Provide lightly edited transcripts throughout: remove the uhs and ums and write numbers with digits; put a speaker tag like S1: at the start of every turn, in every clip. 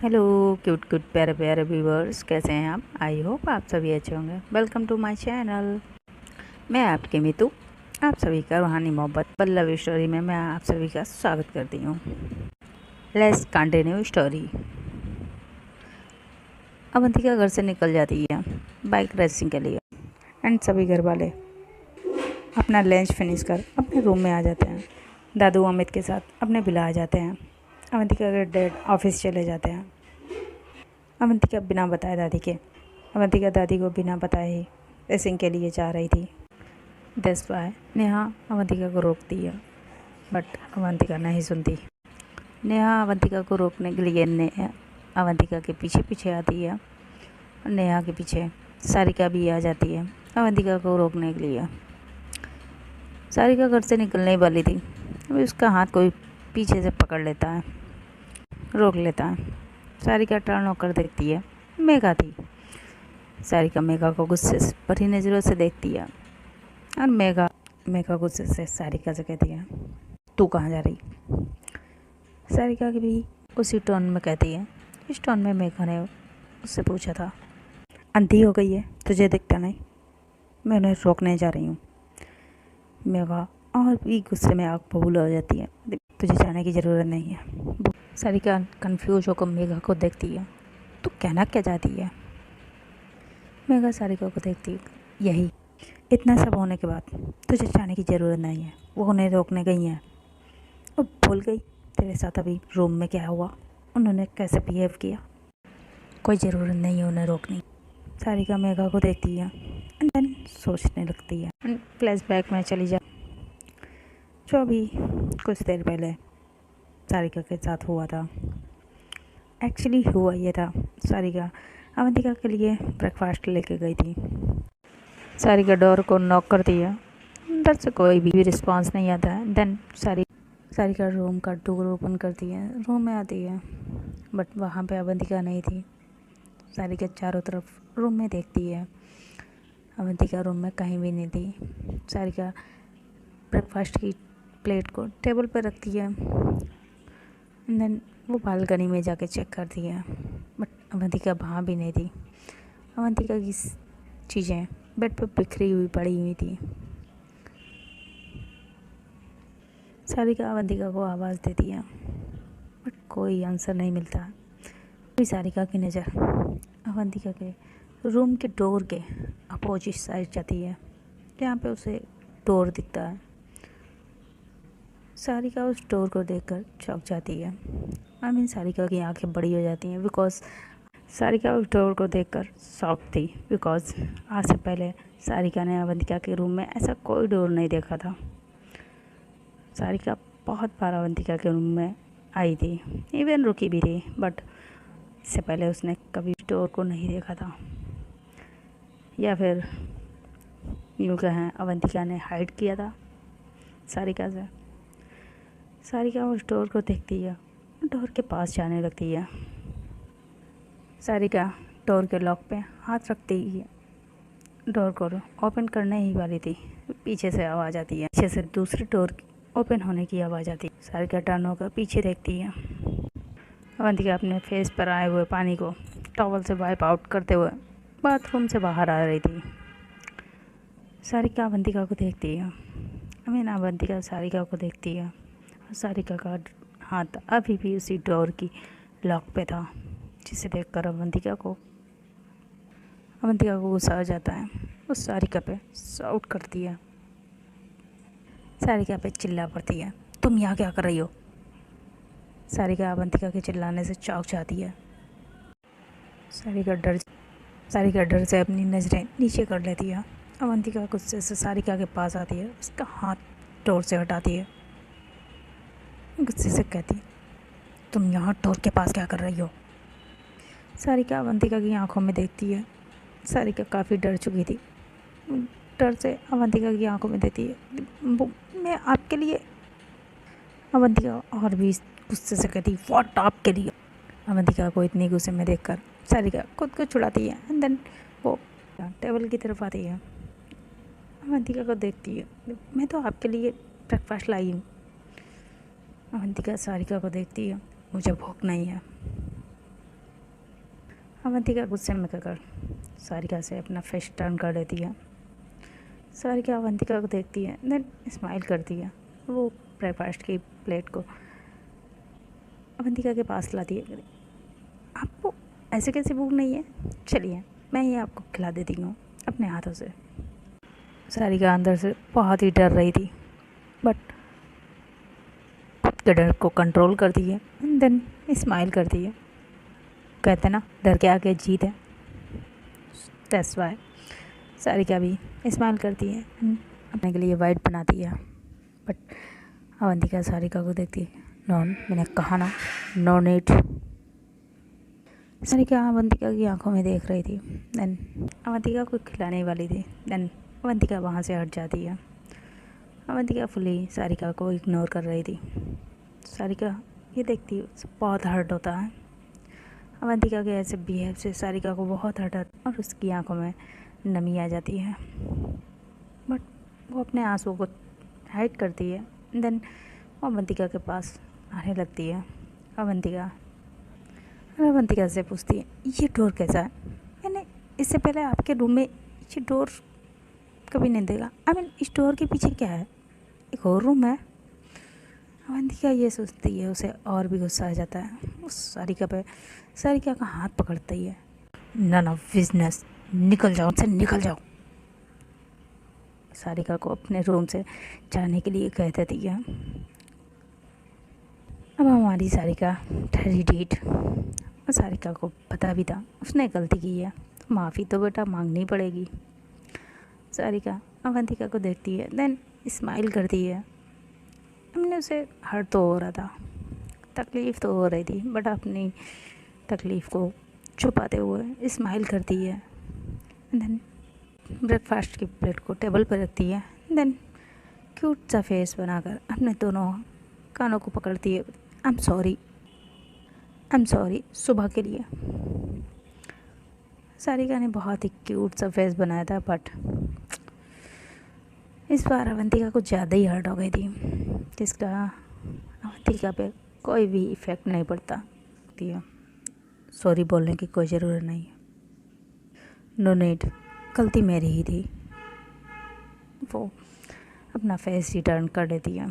S1: Hello cute cute प्यारे प्यारे viewers, कैसे हैं आप? आई होप आप सभी अच्छे होंगे। Welcome to my channel. मैं आपकी मितू, आप सभी का रूहानी मोहब्बत पल्लवी स्टोरी में मैं आप सभी का स्वागत करती हूँ। Let's continue story. अवंतिका घर से निकल जाती है बाइक रेसिंग के लिए एंड सभी घर वाले अपना लंच फिनिश कर अपने रूम में आ जाते हैं। दादू अमित के साथ अपने विला आ जाते हैं। अवंतिका के डैड ऑफिस चले जाते हैं। अवंतिका बिना बताए अवंतिका दादी को बिना बताए ही रेसिंग के लिए जा रही थी। दैट्स व्हाई नेहा अवंतिका को रोकती है, बट अवंतिका नहीं सुनती। नेहा अवंतिका को रोकने के लिए अवंतिका के पीछे पीछे आती है। नेहा के पीछे सारिका भी आ जाती है अवंतिका को रोकने के लिए। सारिका घर से निकलने वाली थी, अभी उसका हाथ कोई पीछे से पकड़ लेता है, रोक लेता है। सारिका टर्न होकर देखती है, मेघा थी। सारिका मेघा को गुस्से से भरी नज़रों से देखती है और मेघा गुस्से से सारिका से कहती है, तू कहाँ जा रही? सारिका की भी उसी टोन में कहती है। इस टोन में मेघा ने उससे पूछा था, अंधी हो गई है, तुझे दिखता नहीं? मैं उन्हें रोकने जा रही हूँ। मेघा और भी गुस्से में आग बबूल हो जाती है, तुझे जाने की ज़रूरत नहीं है। सारिका कंफ्यूज होकर मेघा को देखती है, तू कहना क्या चाहती है? मेघा सारिका को देखती है, यही, इतना सब होने के बाद तुझे जाने की ज़रूरत नहीं है। वो उन्हें रोकने गई हैं और भूल गई तेरे साथ अभी रूम में क्या हुआ, उन्होंने कैसे बिहेव किया। कोई ज़रूरत नहीं है उन्हें रोकने। सारिका मेघा को देखती है एंड देन सोचने लगती है। फ्लैशबैक में चली जा, जो अभी कुछ देर पहले सारिका के साथ हुआ था। एक्चुअली हुआ ये था, सारिका अवंतिका के लिए ब्रेकफास्ट लेके गई थी। सारिका डोर को नॉक करती है, अंदर से कोई भी रिस्पांस नहीं आता है। देन सारिका रूम का डोर ओपन करती है, रूम में आती है, बट वहाँ पे अवंतिका नहीं थी। सारिका चारों तरफ रूम में देखती है, अवंतिका रूम में कहीं भी नहीं थी। सारिका ब्रेकफास्ट की प्लेट को टेबल पर रखती है, देन वो बालकनी में जाके चेक करती है, बट अवंतिका वहाँ भी नहीं थी। अवंतिका की चीज़ें बेड पर बिखरी हुई पड़ी हुई थी। सारिका अवंतिका को आवाज़ देती है, बट कोई आंसर नहीं मिलता। अभी सारिका की नज़र अवंतिका के रूम के डोर के अपोजिट साइड जाती है, जहाँ पे उसे डोर दिखता है। सारिका उस डोर को देखकर चौंक जाती है। सारिका की आंखें बड़ी हो जाती हैं, बिकॉज सारिका उस डोर को देखकर शॉक थी, बिकॉज आज से पहले सारिका ने अवंतिका के रूम में ऐसा कोई डोर नहीं देखा था। सारिका बहुत बार अवंतिका के रूम में आई थी, इवन रुकी भी थी, बट इससे पहले उसने कभी डोर को नहीं देखा था। या फिर यूँ कहें, अवंतिका ने हाइड किया था सारिका से। सारिका उस डोर को देखती है, डोर के पास जाने लगती है। सारिका डोर के लॉक पे हाथ रखती ही डोर को ओपन करने ही वाली थी, पीछे से आवाज़ आती है, पीछे से दूसरी डोर ओपन होने की आवाज़ आती है। सारिका टर्न होकर पीछे देखती है। अवंतिका अपने फेस पर आए हुए पानी को टॉवल से वाइप आउट करते हुए बाथरूम से बाहर आ रही थी। सारिका अवंतिका को देखती है, अवंतिका सारिका को देखती है, और सारिका का हाथ अभी भी उसी डोर की लॉक पे था, जिसे देखकर अवंतिका को गुस्सा आ जाता है। वो सारिका पे शाउट करती है, सारिका पे चिल्ला पड़ती है, तुम यहाँ क्या कर रही हो? सारिका अवंतिका के चिल्लाने से चौंक जाती है। सारिका डर से अपनी नज़रें नीचे कर लेती है। अवंतिका गुस्से से सारिका के पास आती है, उसका हाथ डोर से हटाती है, गुस्से से कहती है, तुम यहाँ डोर के पास क्या कर रही हो? सारिका अवंतिका की आंखों में देखती है। सारिका काफ़ी डर चुकी थी, डर से अवंतिका की आंखों में देखती है, मैं आपके लिए। अवंतिका और भी गुस्से से कहती, व्हाट आपके लिए? अवंतिका को इतनी गुस्से में देखकर सारिका खुद को छुड़ाती है एंड देन वो टेबल की तरफ आती है। अवंतिका को देखती है, मैं तो आपके लिए ब्रेकफास्ट लाई हूँ। अवंतिका सारिका को देखती है, मुझे भूख नहीं है। अवंतिका गुस्से में कहकर सारिका से अपना फेस टर्न कर देती है। सारिका अवंतिका को देखती है, देन स्माइल करती है। वो ब्रेकफास्ट की प्लेट को अवंतिका के पास लाती है। आपको ऐसे कैसे भूख नहीं है? चलिए मैं ये आपको खिला देती हूँ अपने हाथों से। सारिका अंदर से बहुत ही डर रही थी, बट खुद के डर को कंट्रोल करती है, देन स्माइल करती है। कहते ना, डर के आगे जीत है। दैट्स वाई सारिका भी स्माइल करती है, अपने के लिए वाइट बनाती है। बट अवंतिका सारिका को देखती है। नो, मैंने कहा ना, नो नीड। सारिका अवंतिका की आंखों में देख रही थी, देन अवंतिका को खिलाने वाली थी। देन अवंतिका वहाँ से हट जाती है। अवंतिका फुली सारिका को इग्नोर कर रही थी। सारिका ये देखती है, बहुत हर्ट होता है। अवंतिका के ऐसे बिहेव से सारिका को बहुत हर्ट और उसकी आंखों में नमी आ जाती है। बट वो अपने आंसुओं को हाइड करती है। देन वो अवंतिका के पास आने लगती है। अवंतिका से पूछती है, ये डोर कैसा है? मैंने इससे पहले आपके रूम में ये डोर कभी नहीं देखा। इस डोर के पीछे क्या है? एक और रूम है? अवंतिका ये सोचती है, उसे और भी गुस्सा आ जाता है। उस सारिका का हाथ पकड़ती है। नन ऑफ बिजनेस, निकल जाओ से, निकल जाओ। सारिका को अपने रूम से जाने के लिए कह देती है। अब हमारी सारिका ठहरी डीट। सारिका को पता भी था उसने गलती की है, माफ़ी तो बेटा मांगनी पड़ेगी। सारिका अवंतिका को देखती है, देन स्माइल करती है। हमने उसे हर्ट तो हो रहा था, तकलीफ़ तो हो रही थी, बट अपनी तकलीफ़ को छुपाते हुए स्माइल करती है। देन ब्रेकफास्ट की प्लेट को टेबल पर रखती है। देन क्यूट सा फेस बनाकर अपने दोनों कानों को पकड़ती है। आई एम सॉरी सुबह के लिए। सारिका ने बहुत ही क्यूट सा फेस बनाया था, बट इस बार अवंतिका को ज़्यादा ही हर्ट हो गई थी, जिसका अवंतिका पे कोई भी इफ़ेक्ट नहीं पड़ता। सॉरी बोलने की कोई ज़रूरत नहीं है, नो नीड, गलती मेरी ही थी। वो अपना फेस रिटर्न कर देती है।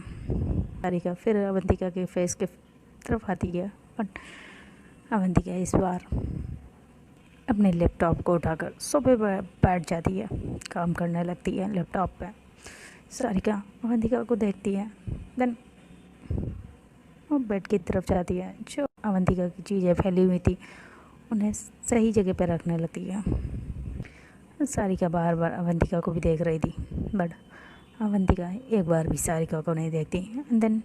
S1: सारिका फिर अवंतिका के फेस के तरफ आती है, बट अवंतिका इस बार अपने लैपटॉप को उठाकर सोफे पर बैठ जाती है, काम करने लगती है लैपटॉप पे। सारिका अवंतिका को देखती है, देन वो बेड की तरफ जाती है। जो अवंतिका की चीज़ें फैली हुई थी उन्हें सही जगह पर रखने लगती है। सारिका बार बार अवंतिका को भी देख रही थी, बट अवंतिका एक बार भी सारिका को नहीं देखती। देन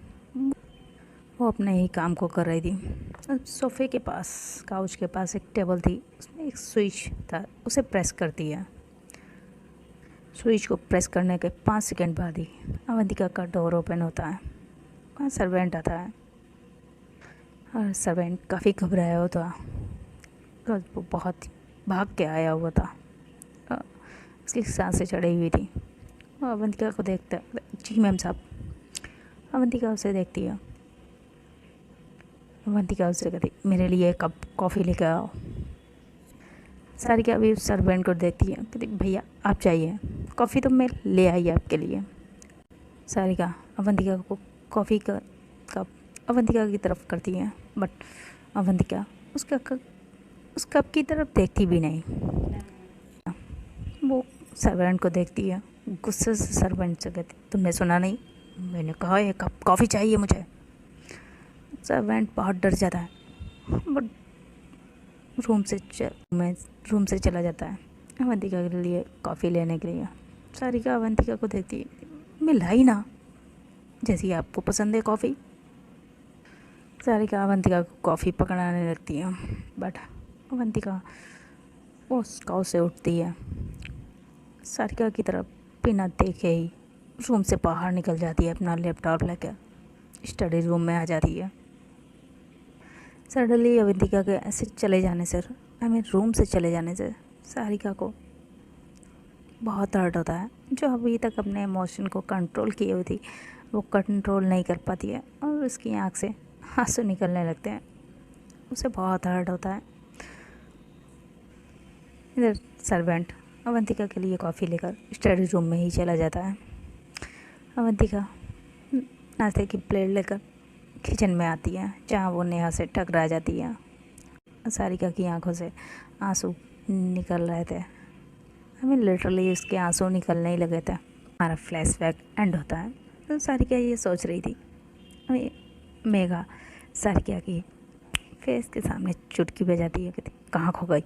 S1: वो अपने ही काम को कर रही थी। सोफ़े के पास, काउच के पास एक टेबल थी, उसमें एक स्विच था, उसे प्रेस करती है। स्विच को प्रेस करने के 5 सेकंड बाद ही अवंतिका का डोर ओपन होता है। वहाँ सर्वेंट आता है और सर्वेंट काफ़ी घबराया हुआ था, वो बहुत भाग के आया हुआ था, उसकी सांसें चढ़ी हुई थी। वो अवंतिका को देखता, जी मैम साहब। अवंतिका उसे देखती है। अवंतिका उससे कहती, मेरे लिए एक कप कॉफ़ी लेकर आओ। सारिका भी उस सर्वेंट को देखती है, कहती भैया आप चाहिए, कॉफ़ी तो मैं ले आई आपके लिए। सारिका अवंतिका को कॉफ़ी का कप अवंतिका की तरफ करती है, बट अवंतिका उस कप की तरफ देखती भी नहीं। वो सर्वेंट को देखती है, गुस्से से सर्वेंट से कहती, तुमने सुना नहीं, मैंने कहा एक कप कॉफ़ी चाहिए मुझे। सर्वेंट बहुत डर जाता है, बट रूम से चला जाता है अवंतिका के लिए कॉफ़ी लेने के लिए। सारिका अवंतिका को देखती है, मैं लाई ना, जैसी आपको पसंद है कॉफ़ी। सारिका अवंतिका को कॉफ़ी पकड़ाने लगती है, बट अवंतिका उस काउच से उठती है। सारिका की तरफ बिना देखे ही रूम से बाहर निकल जाती है, अपना लैपटॉप लेकर स्टडी रूम में आ जाती है। सडनली अवंतिका के ऐसे चले जाने से, रूम से चले जाने से सारिका को बहुत हर्ट होता है। जो अभी तक अपने इमोशन को कंट्रोल किए हुई थी, वो कंट्रोल नहीं कर पाती है और उसकी आँख से आंसू निकलने लगते हैं। उसे बहुत हर्ट होता है। इधर सर्वेंट अवंतिका के लिए कॉफ़ी लेकर स्टडी रूम में ही चला जाता है। अवंतिका नाश्ते की प्लेट लेकर किचन में आती है, जहाँ वो नेहा से टकरा जाती है। सारिका की आंखों से आंसू निकल रहे थे, हमें लिटरली उसके आंसू निकलने ही लगे थे। हमारा फ्लैशबैक एंड होता है। तो सारिका ये सोच रही थी, अभी मेघा सारिका की फेस के सामने चुटकी बजाती है, कहती कहाँ खो गई?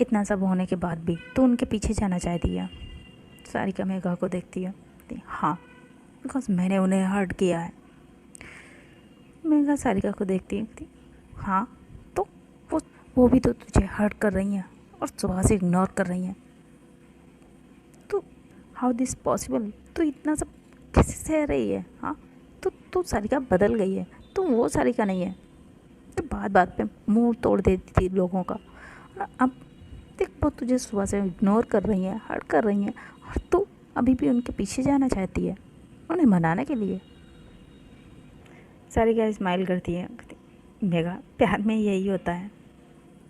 S1: इतना सब होने के बाद भी तो उनके पीछे जाना चाहती है। सारिका मेघा को देखती है, कहती हाँ बिकॉज मैंने उन्हें हर्ट किया है। मेघा सारिका को देखती है, कहती हाँ तो वो भी तो तुझे हर्ट कर रही हैं और सुबह से इग्नोर कर रही हैं। तो हाउ दिस पॉसिबल? तो इतना सब कैसे सह रही है? हाँ तो सारिका बदल गई है, तो वो सारिका नहीं है। तो बात बात पे मुंह तोड़ देती थी लोगों का। अब देख, वो तुझे सुबह से इग्नोर कर रही हैं, हर्ट कर रही हैं, और तू अभी भी उनके पीछे जाना चाहती है उन्हें मनाने के लिए। सारिका स्माइल करती है, मेघा प्यार में यही होता है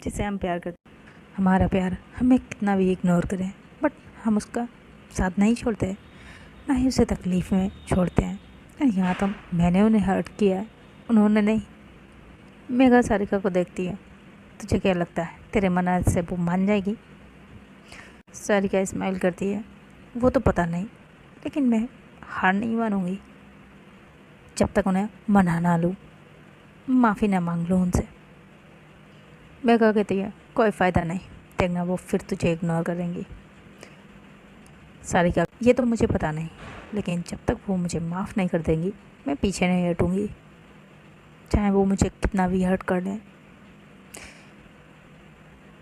S1: जिसे हम प्यार करते हैं। हमारा प्यार हमें कितना भी इग्नोर करें, बट हम उसका साथ नहीं छोड़ते, ना ही उसे तकलीफ़ में छोड़ते हैं। यहाँ तो मैंने उन्हें हर्ट किया है, उन्होंने नहीं। मेघा सारिका को देखती है, तुझे क्या लगता है तेरे मना से वो मान जाएगी? सारिका स्माइल करती है, वो तो पता नहीं, लेकिन मैं हार नहीं मानूंगी जब तक उन्हें मना ना लूँ, माफ़ी ना मांग लूँ उनसे। मेघा कहती है कोई फ़ायदा नहीं, देखना वो फिर तुझे इग्नोर करेंगी। सारिका ये तो मुझे पता नहीं, लेकिन जब तक वो मुझे माफ़ नहीं कर देंगी मैं पीछे नहीं हटूँगी, चाहे वो मुझे कितना भी हर्ट कर दें।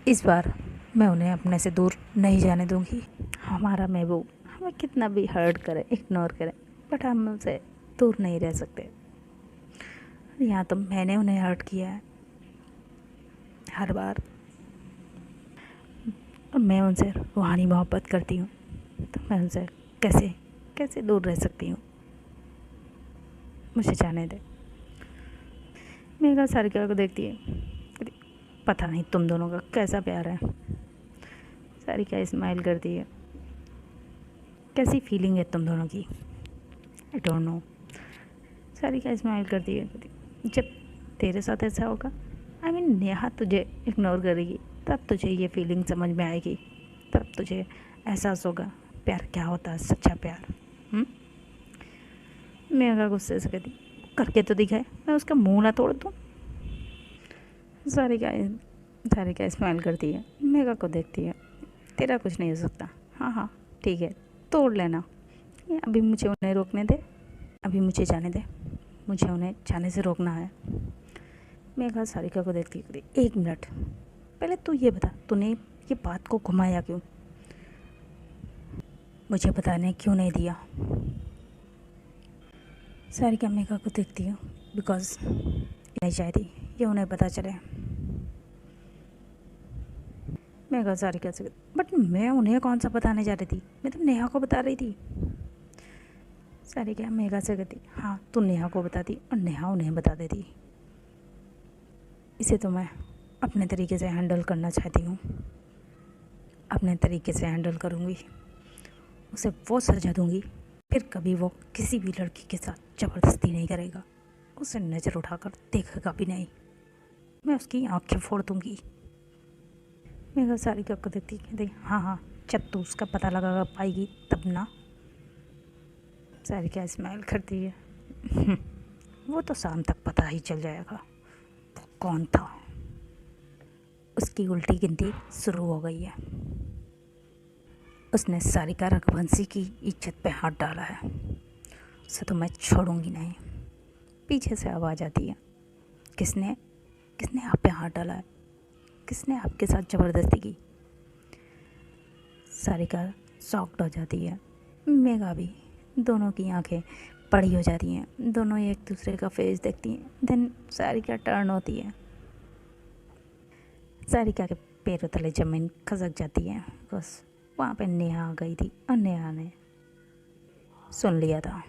S1: इस बार मैं उन्हें अपने से दूर नहीं जाने दूँगी। हमारा महबूब हमें कितना भी हर्ट करे, इग्नोर करे, बट हम उनसे दूर नहीं रह सकते। यहाँ तो मैंने उन्हें हर्ट किया है हर बार, और मैं उनसे रूहानी मोहब्बत करती हूँ, तो मैं उनसे कैसे कैसे दूर रह सकती हूँ? मुझे जाने दे। मेघा सारिका को देखती है, पता नहीं तुम दोनों का कैसा प्यार है। सारिका स्माइल करती है, कैसी फीलिंग है तुम दोनों की? I don't know. Sarika smile करती है, जब तेरे साथ ऐसा होगा, आई मीन नेहा तुझे इग्नोर करेगी, तब तुझे ये फीलिंग समझ में आएगी, तब तुझे एहसास होगा प्यार क्या होता है, सच्चा प्यार। मेघा गुस्से से कहती, करके तो दिखाए, मैं उसका मुंह ना तोड़ दूँ। सारिका स्माइल करती है, मेघा को देखती है, तेरा कुछ नहीं हो सकता। हाँ हाँ ठीक है, तोड़ लेना, अभी मुझे उन्हें रोकने दे, अभी मुझे जाने दे, मुझे उन्हें जाने से रोकना है। मेघा सारिका को देखती है, एक मिनट पहले तू ये बता, तूने ये बात को घुमाया क्यों? मुझे बताने क्यों नहीं दिया? सारिका मेघा को देखती है, बिकॉज नहीं चाहती ये उन्हें पता चले। मेघा सारिका से, बट मैं उन्हें कौन सा बताने जा रही थी, मैं तो नेहा को बता रही थी। सारिका मेघा से कहती, हाँ तू नेहा को बताती और नेहा उन्हें बता देती। इसे तो मैं अपने तरीके से हैंडल करना चाहती हूँ, अपने तरीके से हैंडल करूँगी, उसे वो सजा दूँगी, फिर कभी वो किसी भी लड़की के साथ ज़बरदस्ती नहीं करेगा, उसे नज़र उठाकर देखेगा भी नहीं, मैं उसकी आँखें फोड़ दूँगी। मेघा सारिका को देखती कहती, हाँ हाँ जब तू उसका पता लगा पाएगी तब ना। सारिका स्माइल करती है, वो तो शाम तक पता ही चल जाएगा वो कौन था। उसकी उल्टी गिनती शुरू हो गई है, उसने सारिका रघुवंशी की इज्जत पे हाथ डाला है, उसे तो मैं छोड़ूंगी नहीं। पीछे से आवाज़ आती है, किसने किसने आप पे हाथ डाला है, किसने आपके साथ ज़बरदस्ती की? सारिका शॉक्ड हो जाती है, मेघा भी, दोनों की आंखें बड़ी हो जाती हैं, दोनों एक दूसरे का फेस देखती हैं। देन सारिका टर्न होती है, सारिका के पैरों तले ज़मीन खसक जाती है, बस वहाँ पे नेहा आ गई थी और नेहा ने सुन लिया था।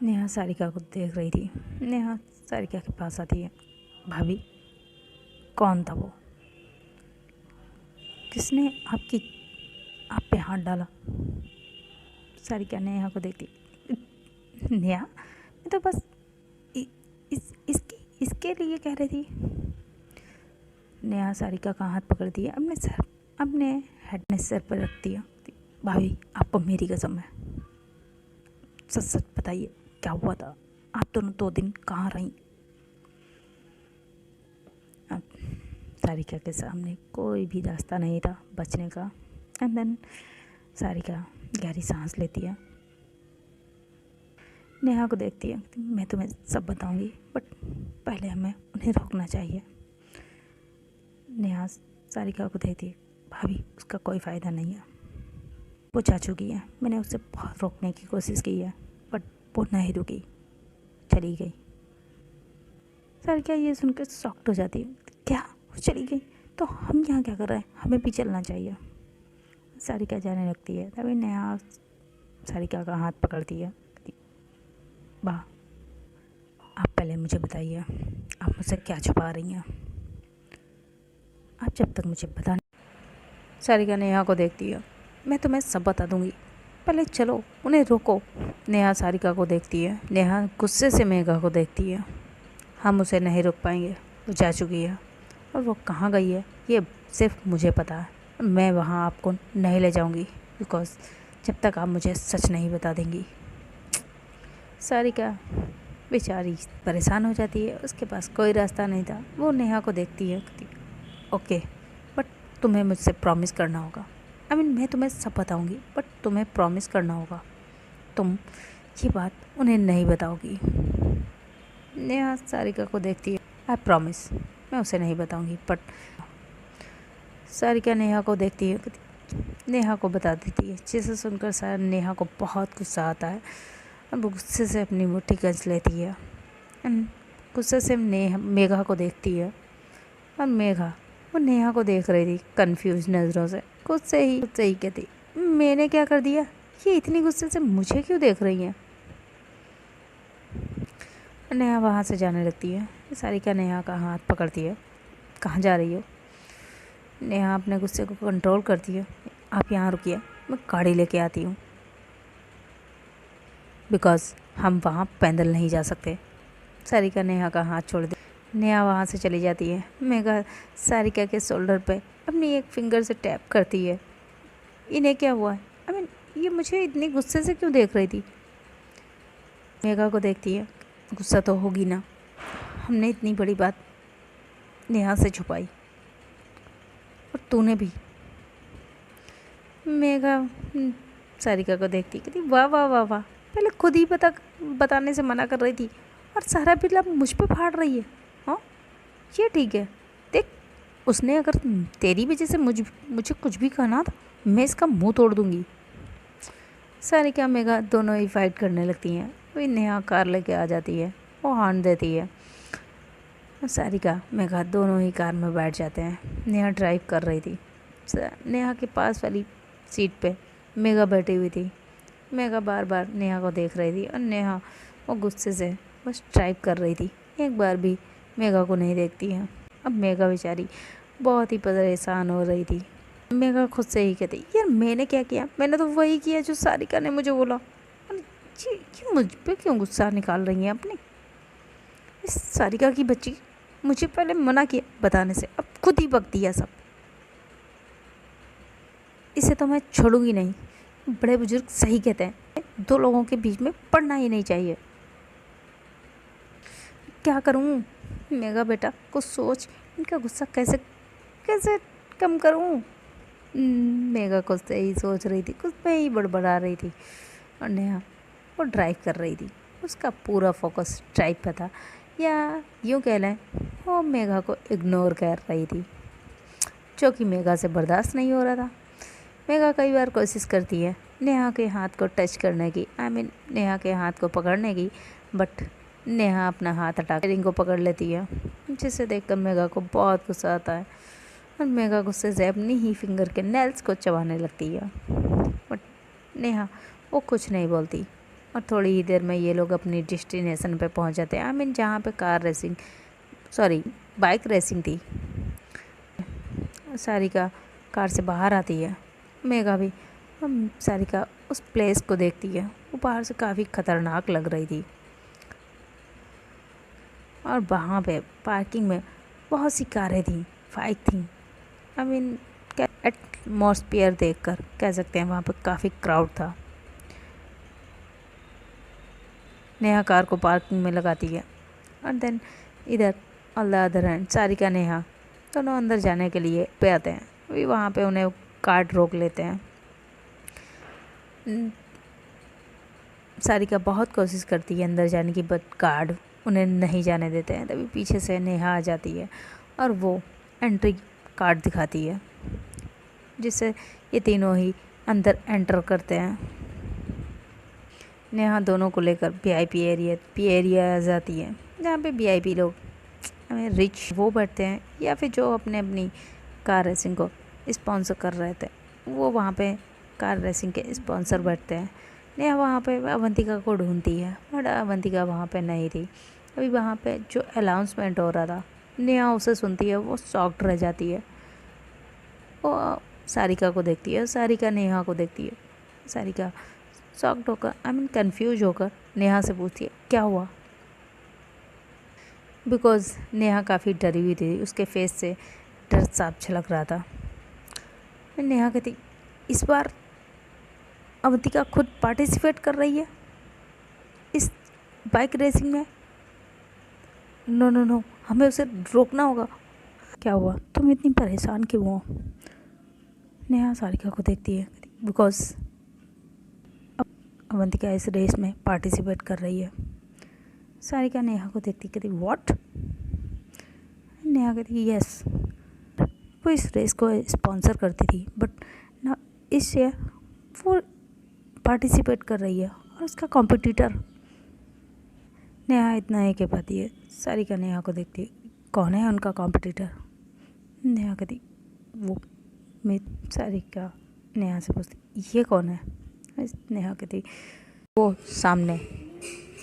S1: नेहा सारिका को देख रही थी, नेहा सारिका के पास आती है, भाभी कौन था वो? किसने आप पे हाथ डाला? सारिका नेहा को देखती, नेहा मैं तो बस इसके लिए कह रही थी। नेहा सारिका का हाथ पकड़ दिया, अपने हेड ने सर पर रख दिया। भाभी आपको मेरी कसम है, सच सच बताइए क्या हुआ था? आप दोनों 2 दिन कहाँ रहीं? अब सारिका के सामने कोई भी रास्ता नहीं था बचने का। एंड देन सारिका गहरी सांस लेती है, नेहा को देखती है। मैं तुम्हें सब बताऊंगी, बट पहले हमें उन्हें रोकना चाहिए। नेहा सारिका को देखती है, भाभी उसका कोई फ़ायदा नहीं है, वो जा चुकी है। मैंने उसे बहुत रोकने की कोशिश की है, बट वो नहीं रुकी, चली गई। सारिका ये सुनकर शॉक्ड हो जाती है, क्या वो चली गई? तो हम यहाँ क्या कर रहे हैं? हमें भी चलना चाहिए। सारिका जाने लगती है, तभी नेहा सारिका का हाथ पकड़ती है। वाह, आप पहले मुझे बताइए, आप मुझसे क्या छुपा रही हैं? आप जब तक मुझे बता। सारिका नेहा को देखती है, मैं तुम्हें सब बता दूंगी, पहले चलो उन्हें रोको। नेहा सारिका को देखती है, नेहा गुस्से से मेघा को देखती है। हम उसे नहीं रोक पाएंगे, वो जा चुकी है, और वो कहाँ गई है ये सिर्फ मुझे पता है। मैं वहाँ आपको नहीं ले जाऊँगी, बिकॉज़ जब तक आप मुझे सच नहीं बता देंगी। सारिका बेचारी परेशान हो जाती है, उसके पास कोई रास्ता नहीं था। वो नेहा को देखती है, ओके बट तुम्हें मुझसे प्रॉमिस करना होगा। मैं तुम्हें सब बताऊंगी, बट तुम्हें प्रॉमिस करना होगा, तुम ये बात उन्हें नहीं बताओगी। नेहा सारिका को देखती है, आई प्रॉमिस मैं उसे नहीं बताऊंगी। बट सारिका नेहा को देखती है, नेहा को बता देती है। जिसे सुनकर नेहा को बहुत गुस्सा आता है, और वो गुस्से से अपनी मुट्ठी कस लेती है। गुस्से से मेघा को देखती है, और मेघा वो नेहा को देख रही थी कंफ्यूज नज़रों से। खुद से ही कहती, मैंने क्या कर दिया? ये इतनी गुस्से से मुझे क्यों देख रही हैं? नेहा वहाँ से जाने लगती है। सारिका नेहा का हाथ पकड़ती है, कहाँ जा रही हो? नेहा अपने गुस्से को कंट्रोल करती है, आप यहाँ रुकिए, मैं गाड़ी लेके आती हूँ, बिकॉज़ हम वहाँ पैदल नहीं जा सकते। सारिका नेहा का हाथ छोड़ दे, नेहा वहाँ से चली जाती है। मेघा सारिका के शोल्डर पे अपनी एक फिंगर से टैप करती है। इन्हें क्या हुआ है? ये मुझे इतनी गुस्से से क्यों देख रही थी? मेघा को देखती है, गुस्सा तो होगी ना, हमने इतनी बड़ी बात नेहा से छुपाई, और तूने भी। मेघा सारिका को देखती कहती, वाह वाह वाह वाह, पहले खुद ही बताने से मना कर रही थी, और सारा बिल अब मुझ पे फाड़ रही है। हाँ ये ठीक है, देख उसने अगर तेरी वजह से मुझे कुछ भी कहना था, मैं इसका मुंह तोड़ दूंगी। सारिका मेघा दोनों ही फाइट करने लगती हैं। वही नेहा कार लेके आ जाती है, वो हॉर्न देती है। सारिका मेघा दोनों ही कार में बैठ जाते हैं। नेहा ड्राइव कर रही थी, नेहा के पास वाली सीट पे मेघा बैठी हुई थी। मेघा बार बार नेहा को देख रही थी, और नेहा वो गुस्से से बस ड्राइव कर रही थी, एक बार भी मेघा को नहीं देखती है। अब मेघा बेचारी बहुत ही परेशान हो रही थी। मेघा खुद से ही कहती, यार मैंने क्या किया? मैंने तो वही किया जो सारिका ने मुझे बोला। क्यों मुझ पे क्यों गुस्सा निकाल रही हैं अपनी? इस सारिका की बच्ची मुझे पहले मना किया बताने से, अब खुद ही बकती है सब। इसे तो मैं छोड़ूंगी नहीं। बड़े बुजुर्ग सही कहते हैं, 2 लोगों के बीच में पड़ना ही नहीं चाहिए। क्या करूं? मेघा बेटा कुछ सोच, इनका गुस्सा कैसे कम करूं? मेघा कुछ से ही सोच रही थी, कुछ में ही बड़बड़ा रही थी, और नेहा वो ड्राइव कर रही थी। उसका पूरा फोकस ड्राइव पर था, या यूँ कह लें वो मेघा को इग्नोर कर रही थी, जो कि मेघा से बर्दाश्त नहीं हो रहा था। मेघा कई बार कोशिश करती है नेहा के हाथ को टच करने की, नेहा के हाथ को पकड़ने की, बट नेहा अपना हाथ हटा कर को पकड़ लेती है, जिसे देखकर मेघा को बहुत गुस्सा आता है, और मेघा गुस्से से अपनी ही फिंगर के नेल्स को चबाने लगती है। बट नेहा वो कुछ नहीं बोलती, और थोड़ी ही देर में ये लोग अपनी डेस्टिनेशन पे पहुंच जाते हैं। जहाँ पे बाइक रेसिंग थी। सारिका कार से बाहर आती है। मेघा भी सारिका उस प्लेस को देखती है। वो बाहर से काफ़ी ख़तरनाक लग रही थी और वहाँ पे पार्किंग में बहुत सी कारें थी, बाइक थी। आई मीन एटमॉस्फेयर देखकर कह सकते हैं वहाँ पे काफ़ी क्राउड था। नेहा कार को पार्किंग में लगाती है और देन इधर on the other hand Sarika Neha दोनों अंदर जाने के लिए पे आते हैं। अभी वहाँ पे उन्हें गार्ड रोक लेते हैं। सारिका बहुत कोशिश करती है अंदर जाने की, बट गार्ड उन्हें नहीं जाने देते हैं। तभी पीछे से नेहा आ जाती है और वो एंट्री कार्ड दिखाती है, जिससे ये तीनों ही अंदर एंटर करते हैं। नेहा दोनों को लेकर वीआईपी एरिया आ जाती है, जहाँ पे वीआईपी लोग हमें रिच वो बैठते हैं या फिर जो अपनी कार रेसिंग को स्पॉन्सर कर रहे थे, वो वहाँ पे कार रेसिंग के स्पॉन्सर बैठते हैं। नेहा वहाँ पे अवंतिका को ढूंढती है, बट अवंतिका वहाँ पे नहीं थी। अभी वहाँ पे जो अनाउंसमेंट हो रहा था, नेहा उसे सुनती है, वो शॉक्ड रह जाती है। वो सारिका को देखती है, सारिका नेहा को देखती है। सारिका शॉक्ड होकर कंफ्यूज होकर नेहा से पूछती है क्या हुआ, बिकॉज़ नेहा काफ़ी डरी हुई थी, उसके फेस से डर साफ झलक रहा था। नेहा कहती इस बार अवंतिका खुद पार्टिसिपेट कर रही है इस बाइक रेसिंग में। नो नो नो, हमें उसे रोकना होगा। क्या हुआ, तुम इतनी परेशान क्यों हो? नेहा सारिका को देखती है, बिकॉज अवंतिका इस रेस में पार्टिसिपेट कर रही है। सारिका नेहा को देखती कहती व्हाट? नेहा कहती यस, वो इस रेस को स्पॉन्सर करती थी, बट ना इस ईयर वो पार्टिसिपेट कर रही है और उसका कॉम्पिटिटर। नेहा इतना ही कह पाती है। सारिका नेहा को देखती है, कौन है उनका कॉम्पिटिटर? नेहा कहती वो। मैं सारिका नेहा से पूछती ये कौन है? नेहा कहती वो सामने।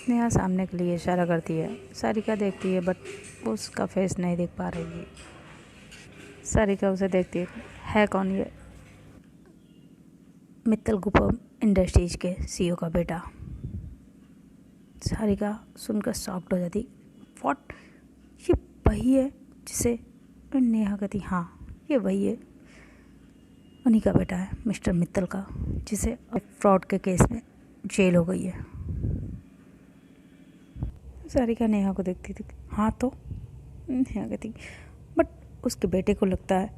S1: नेहा सामने के लिए इशारा करती है। सारिका देखती है, बट उसका फेस नहीं देख पा रही है। सारिका उसे देखती है कौन ये? मित्तल ग्रुप इंडस्ट्रीज के सीईओ का बेटा। सारिका सुनकर शॉक्ड हो जाती, व्हाट, ये वही है जिसे? नेहा कहती हाँ, ये वही है, उन्हीं का बेटा है, मिस्टर मित्तल का, जिसे फ्रॉड के केस में जेल हो गई है। सारिका नेहा को देखती थी, हाँ तो? नेहा कहती बट उसके बेटे को लगता है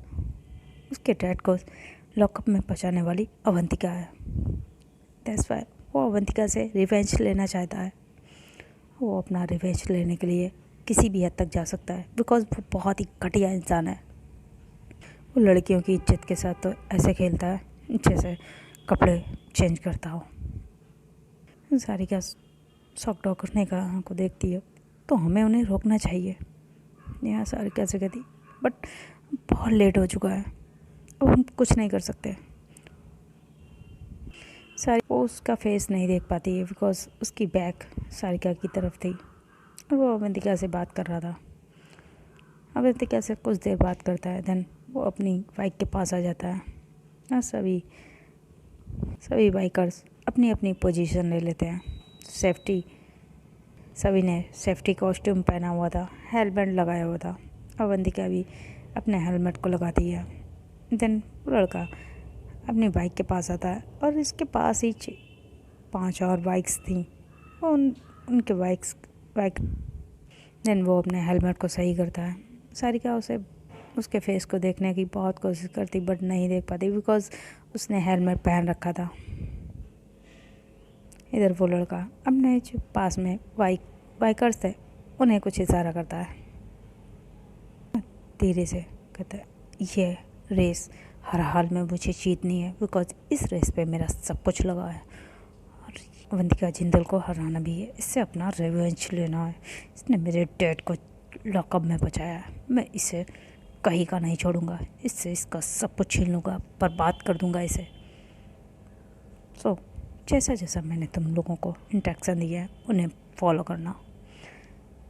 S1: उसके डैड को लॉकअप में पहुंचाने वाली अवंतिका है। दैट्स व्हाई वो अवंतिका से रिवेंज लेना चाहता है। वो अपना रिवेंज लेने के लिए किसी भी हद तक जा सकता है, बिकॉज वो बहुत ही घटिया इंसान है। वो लड़कियों की इज्जत के साथ तो ऐसे खेलता है जैसे कपड़े चेंज करता हो। सारिका शॉक्ड होकर नेहा को देखती है, तो हमें उन्हें रोकना चाहिए। नेहा सारिका से कहती बट बहुत लेट हो चुका है, अब हम कुछ नहीं कर सकते। वो उसका फेस नहीं देख पाती है, बिकॉज उसकी बैक सारिका की तरफ थी और वो अवंतिका से बात कर रहा था। अवंतिका से कुछ देर बात करता है, देन वो अपनी बाइक के पास आ जाता है और सभी बाइकर्स अपनी अपनी पोजीशन ले लेते हैं। सभी ने सेफ्टी कॉस्ट्यूम पहना हुआ था, हेलमेट लगाया हुआ था। अवंतिका भी अपने हेलमेट को लगाती है। देन वो लड़का अपनी बाइक के पास आता है और इसके पास ही 5 और बाइक्स थी। उनके बाइक देन वो अपने हेलमेट को सही करता है। सारिका उसके फेस को देखने की बहुत कोशिश करती, बट नहीं देख पाती, बिकॉज उसने हेलमेट पहन रखा था। इधर वो लड़का अपने जो पास में बाइकर्स थे उन्हें कुछ इशारा करता है, धीरे से कहता है ये रेस हर हाल में मुझे जीतनी है, बिकॉज इस रेस पे मेरा सब कुछ लगा है और अवंतिका जिंदल को हराना भी है, इससे अपना रिवेंज लेना है। इसने मेरे डैड को लॉकअप में बचाया है, मैं इसे कहीं का नहीं छोड़ूंगा, इससे इसका सब कुछ छीन लूँगा, बर्बाद कर दूंगा इसे। सो जैसा जैसा मैंने तुम लोगों को इंस्ट्रक्शन दिया है उन्हें फॉलो करना।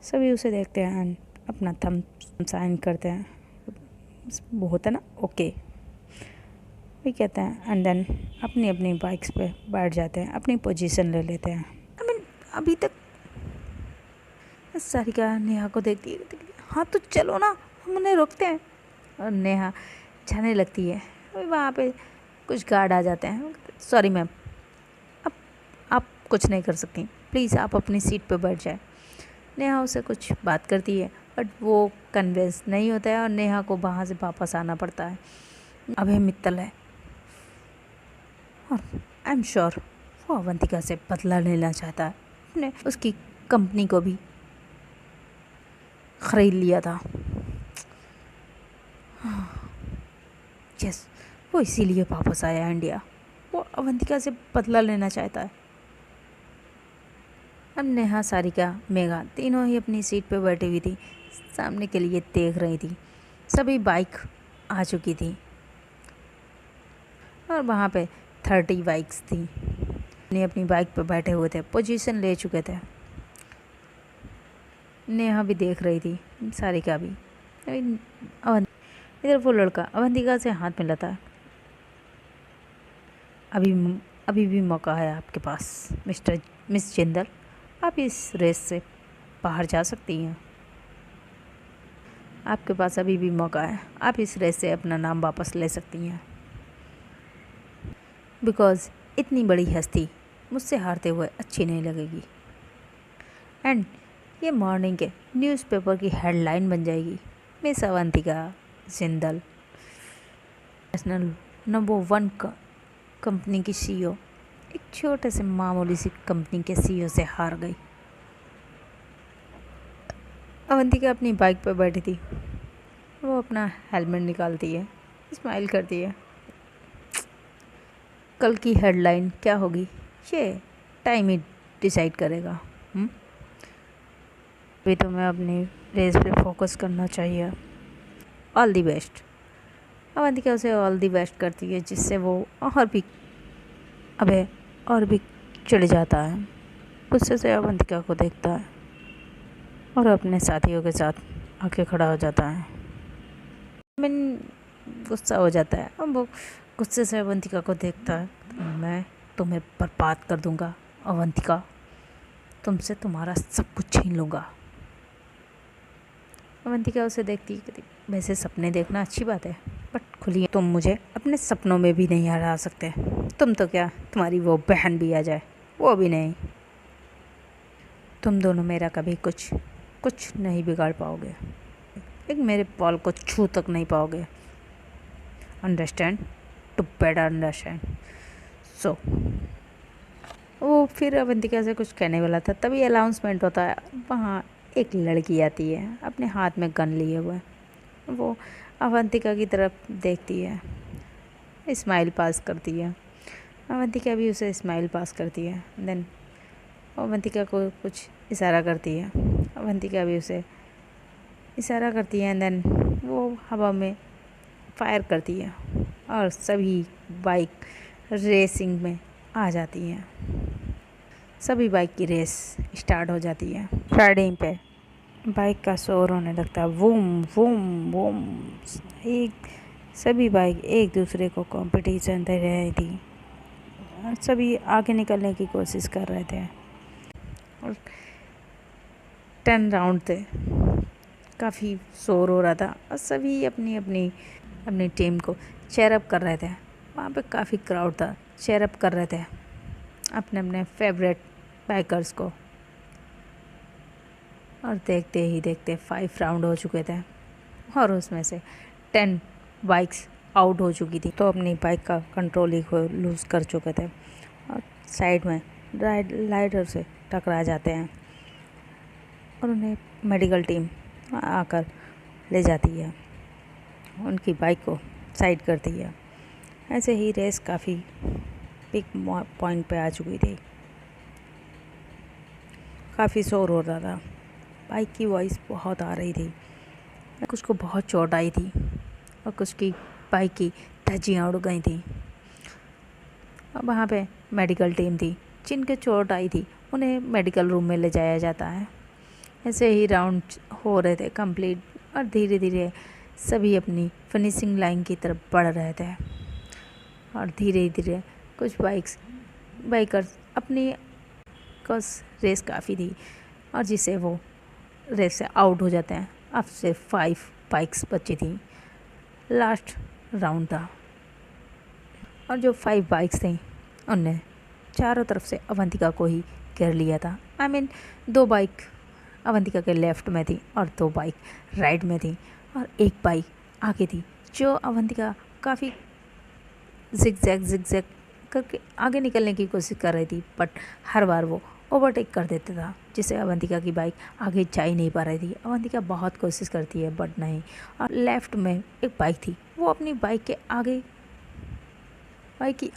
S1: सभी उसे देखते हैं एंड अपना थंब साइन करते हैं, वो होता है ना, ओके, वही कहते हैं। एंड देन अपनी अपनी बाइक्स पे बैठ जाते हैं, अपनी पोजीशन ले लेते हैं। आई मीन अभी तक सारिका नेहा को देखती है, हाँ तो चलो ना, हम उन्हें रोकते हैं। और नेहा जाने लगती है। अभी वहाँ पे कुछ गार्ड आ जाते हैं। सॉरी मैम, अब आप कुछ नहीं कर सकती, प्लीज़ आप अपनी सीट पे बैठ जाए। नेहा उसे कुछ बात करती है बट वो कन्विंस नहीं होता है और नेहा को वहाँ से वापस आना पड़ता है। अभय मित्तल है और आई एम श्योर वो अवंतिका से बदला लेना चाहता है। उसने उसकी कंपनी को भी ख़रीद लिया था। यस, वो इसीलिए वापस आया इंडिया। वो अवंतिका से बदला लेना चाहता है। अब नेहा, सारिका, मेघा तीनों ही अपनी सीट पे बैठी हुई थी, सामने के लिए देख रही थी। सभी बाइक आ चुकी थी और वहाँ पे 30 बाइक्स थी। अपनी अपनी बाइक पे बैठे हुए थे, पोजीशन ले चुके थे। नेहा भी देख रही थी, सारिका भी। इधर वो लड़का अवंतिका से हाथ मिलाता है। अभी भी मौका है आपके पास मिस जिंदल, आप इस रेस से बाहर जा सकती हैं। आपके पास अभी भी मौका है, आप इस रेस से अपना नाम वापस ले सकती हैं। बिकॉज़ इतनी बड़ी हस्ती मुझसे हारते हुए अच्छी नहीं लगेगी। एंड ये मॉर्निंग के न्यूज़पेपर की हेडलाइन बन जाएगी, miss Avantika Jindal national number 1 company की CEO एक छोटे से मामूली सी कंपनी के CEO से हार गई। अवंतिका अपनी बाइक पर बैठी थी। वो अपना हेलमेट निकालती है, स्माइल करती है। कल की हेडलाइन क्या होगी ये टाइम ही डिसाइड करेगा। अभी तो मैं अपनी रेस पे फोकस करना चाहिए। All the best. अवंतिका उसे ऑल दी बेस्ट करती है, जिससे वो और भी चिढ़ जाता है। गुस्से से अवंतिका को देखता है और अपने साथियों के साथ आके खड़ा हो जाता है। गुस्सा हो जाता है और वो गुस्से से अवंतिका को देखता है। मैं तुम्हें बर्बाद कर दूंगा अवंतिका, तुमसे तुम्हारा सब कुछ छीन लूँगा। अवंतिका उसे देखती है, वैसे सपने देखना अच्छी बात है बट खुली, तुम मुझे अपने सपनों में भी नहीं हरा सकते। तुम तो क्या, तुम्हारी वो बहन भी आ जाए वो भी नहीं। तुम दोनों मेरा कभी कुछ नहीं बिगाड़ पाओगे, एक मेरे बॉल को छू तक नहीं पाओगे। Understand, to better understand. So वो फिर अवंतिका से कुछ कहने वाला था, तभी अनाउंसमेंट होता है। वहाँ एक लड़की आती है अपने हाथ में गन लिए हुए। वो अवंतिका की तरफ देखती है, स्माइल पास करती है। अवंतिका भी उसे स्माइल पास करती है। देन अवंतिका को कुछ इशारा करती है, अवंतिका भी उसे इशारा करती है। देन वो हवा में फायर करती है और सभी बाइक रेसिंग में आ जाती हैं। सभी बाइक की रेस स्टार्ट हो जाती है। राइडिंग पे बाइक का शोर होने लगता है, वूम वूम वूम। सभी बाइक एक दूसरे को कंपटीशन दे रही थी और सभी आगे निकलने की कोशिश कर रहे थे। और 10 राउंड थे, काफ़ी शोर हो रहा था और सभी अपनी टीम को चेयरअप कर रहे थे। वहाँ पे काफ़ी क्राउड था, चेयरअप कर रहे थे अपने फेवरेट बाइकर्स को। और देखते ही देखते 5 राउंड हो चुके थे और उसमें से 10 बाइक्स आउट हो चुकी थी, तो अपनी बाइक का कंट्रोल ही लूज़ कर चुके थे और साइड में राइडर से टकरा जाते हैं और उन्हें मेडिकल टीम आकर ले जाती है, उनकी बाइक को साइड करती है। ऐसे ही रेस काफ़ी पिक पॉइंट पे आ चुकी थी, काफ़ी शोर हो रहा था, बाइक की वॉइस बहुत आ रही थी। कुछ को बहुत चोट आई थी और कुछ की बाइक की धज्जियाँ उड़ गई थी। और वहाँ पे मेडिकल टीम थी, जिनके चोट आई थी उन्हें मेडिकल रूम में ले जाया जाता है। ऐसे ही राउंड हो रहे थे कंप्लीट और धीरे धीरे सभी अपनी फिनिशिंग लाइन की तरफ बढ़ रहे थे और धीरे धीरे कुछ बाइकर्स अपनी कस रेस काफ़ी थी और जिसे वो रेस से आउट हो जाते हैं। अब सिर्फ 5 बाइक्स बची थी। लास्ट राउंड था और जो 5 बाइक्स थी उनने चारों तरफ से अवंतिका को ही घेर लिया था। आई मीन 2 बाइक अवंतिका के लेफ़्ट में थी और 2 बाइक राइट में थी और 1 बाइक आगे थी जो अवंतिका काफ़ी जिगजैग करके आगे निकलने की कोशिश कर रही थी, बट हर बार वो ओवरटेक कर देता था जिससे अवंतिका की बाइक आगे जा ही नहीं पा रही थी। अवंतिका बहुत कोशिश करती है बट नहीं। और लेफ़्ट में एक बाइक थी, वो अपनी बाइक के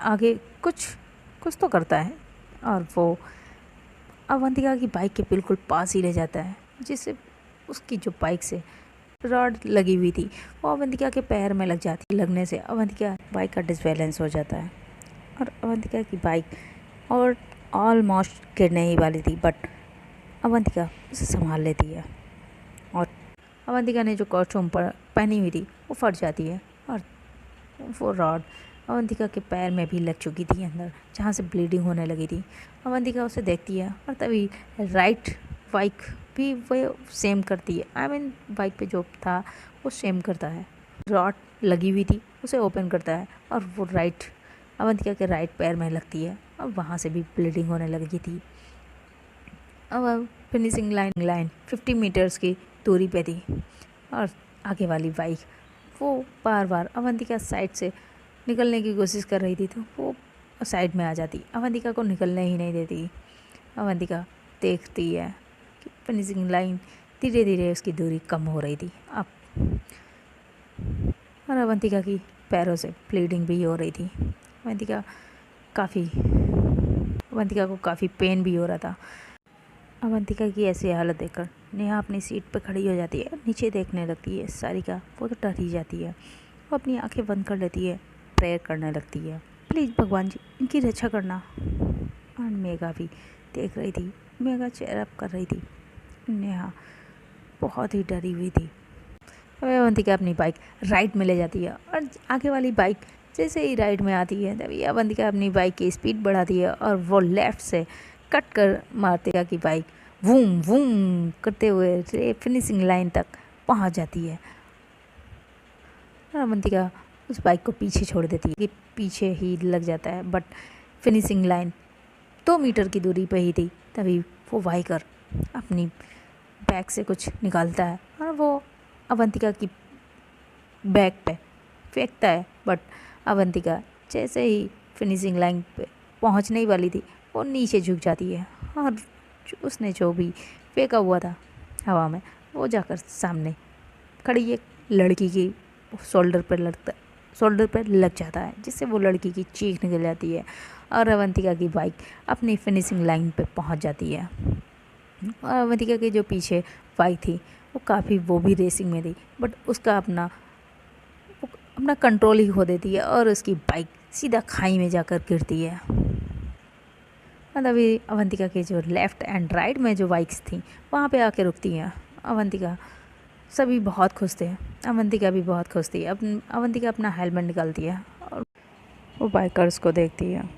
S1: आगे कुछ तो करता है और वो अवंतिका की बाइक के बिल्कुल पास ही रह जाता है, जिससे उसकी जो बाइक से रॉड लगी हुई थी वो अवंतिका के पैर में लग जाती। लगने से अवंतिका बाइक का डिसबैलेंस हो जाता है और अवंतिका की बाइक और ऑलमोस्ट गिरने ही वाली थी, बट अवंतिका उसे संभाल लेती है और अवंतिका ने जो कॉस्ट्यूम पहनी हुई थी वो फट जाती है और वो रॉड अवंतिका के पैर में भी लग चुकी थी अंदर, जहाँ से ब्लीडिंग होने लगी थी। अवंतिका उसे देखती है और तभी राइट बाइक भी वो सेम करती है। आई मीन बाइक पे जो था वो सेम करता है, रॉड लगी हुई थी उसे ओपन करता है और वो अवंतिका के राइट पैर में लगती है और वहाँ से भी ब्लीडिंग होने लगी थी। अब फिनिशिंग लाइन 50 मीटर्स की दूरी पे थी और आगे वाली बाइक वो बार बार अवंतिका साइड से निकलने की कोशिश कर रही थी, तो वो साइड में आ जाती, अवंतिका को निकलने ही नहीं देती। अवंतिका देखती है कि फिनिशिंग लाइन धीरे धीरे उसकी दूरी कम हो रही थी अब, और अवंतिका की पैरों से ब्लीडिंग भी हो रही थी। अवंतिका को काफ़ी पेन भी हो रहा था। अवंतिका की ऐसी हालत देखकर नेहा अपनी सीट पर खड़ी हो जाती है, नीचे देखने लगती है। सारिका वो तो डर ही जाती है, वो अपनी आंखें बंद कर लेती है, प्रेयर करने लगती है, प्लीज़ भगवान जी इनकी रक्षा करना। और मेघा भी देख रही थी, मेघा चेयर अप कर रही थी। नेहा बहुत ही डरी हुई थी। अवंतिका अपनी बाइक राइट में ले जाती है और आगे वाली बाइक जैसे ही राइट में आती है तभी अवंतिका अपनी बाइक की स्पीड बढ़ाती है और वो लेफ़्ट से कट कर मारते की बाइक वूम वूम करते हुए फिनिशिंग लाइन तक पहुंच जाती है। और अवंतिका उस बाइक को पीछे छोड़ देती है कि पीछे ही लग जाता है, बट फिनिशिंग लाइन 2 मीटर की दूरी पे ही थी। तभी वो बाइकर अपनी बैग से कुछ निकालता है और वो अवंतिका की बैग पे फेंकता है, बट अवंतिका जैसे ही फिनिशिंग लाइन पे पहुंचने ही वाली थी वो नीचे झुक जाती है और उसने जो भी फेंका हुआ था हवा में वो जाकर सामने खड़ी एक लड़की की शोल्डर पर लग जाता है, जिससे वो लड़की की चीख निकल जाती है और अवंतिका की बाइक अपनी फिनिशिंग लाइन पे पहुंच जाती है। और अवंतिका के जो पीछे बाइक थी वो भी रेसिंग में थी, बट उसका अपना कंट्रोल ही खो देती है और उसकी बाइक सीधा खाई में जाकर गिरती है। और अभी अवंतिका के जो लेफ़्ट एंड राइट में जो बाइक्स थी वहाँ पे आके रुकती हैं। अवंतिका सभी बहुत खुश थे, अवंतिका भी बहुत खुश थी। अवंतिका अपना हेलमेट निकालती है और वो बाइकर्स को देखती है,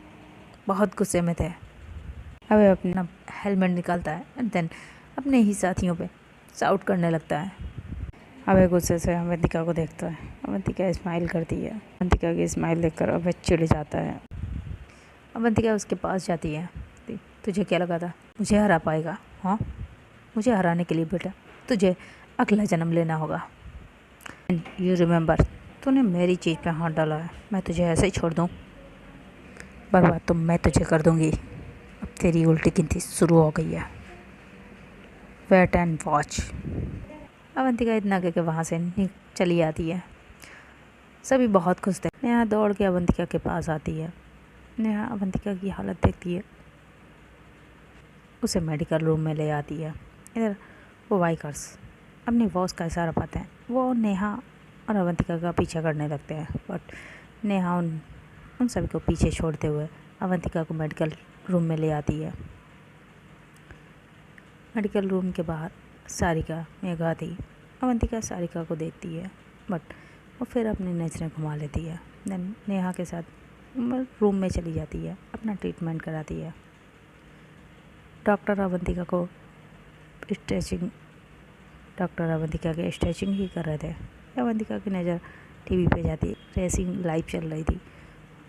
S1: बहुत गुस्से में थे। अब अपना हेलमेट निकालता है एंड देन अपने ही साथियों पे शाउट करने लगता है। अभय गुस्से से अवंतिका को देखता है, अवंतिका स्माइल करती है। अवंतिका की स्माइल देखकर अभय चिढ़ जाता है। अवंतिका उसके पास जाती है, तुझे क्या लगा था मुझे हरा पाएगा? हाँ, मुझे हराने के लिए बेटा तुझे अगला जन्म लेना होगा। एंड यू रिमेंबर, तूने मेरी चीज़ पे हाथ डाला है, मैं तुझे ऐसे ही छोड़ दूँ? बर्बाद तो मैं तुझे कर दूँगी। अब तेरी उल्टी गिनती शुरू हो गई है, वेट एंड वॉच। अवंतिका इतना कह के वहाँ से चली आती है। सभी बहुत खुश थे। नेहा दौड़ के अवंतिका के पास आती है। नेहा अवंतिका की हालत देखती है, उसे मेडिकल रूम में ले आती है। इधर वो बाइकर्स अपनी बॉस का इशारा पाते हैं, वो नेहा और अवंतिका का पीछा करने लगते हैं, बट नेहा उन सभी को पीछे छोड़ते हुए अवंतिका को मेडिकल रूम में ले आती है। मेडिकल रूम के बाहर सारिका मेघा थी। अवंतिका सारिका को देखती है, बट वो फिर अपनी नज़रें घुमा लेती है। देन नेहा के साथ रूम में चली जाती है, अपना ट्रीटमेंट कराती है। डॉक्टर अवंतिका के स्ट्रेचिंग ही कर रहे थे। अवंतिका की नज़र टीवी पे जाती, रेसिंग लाइव चल रही थी,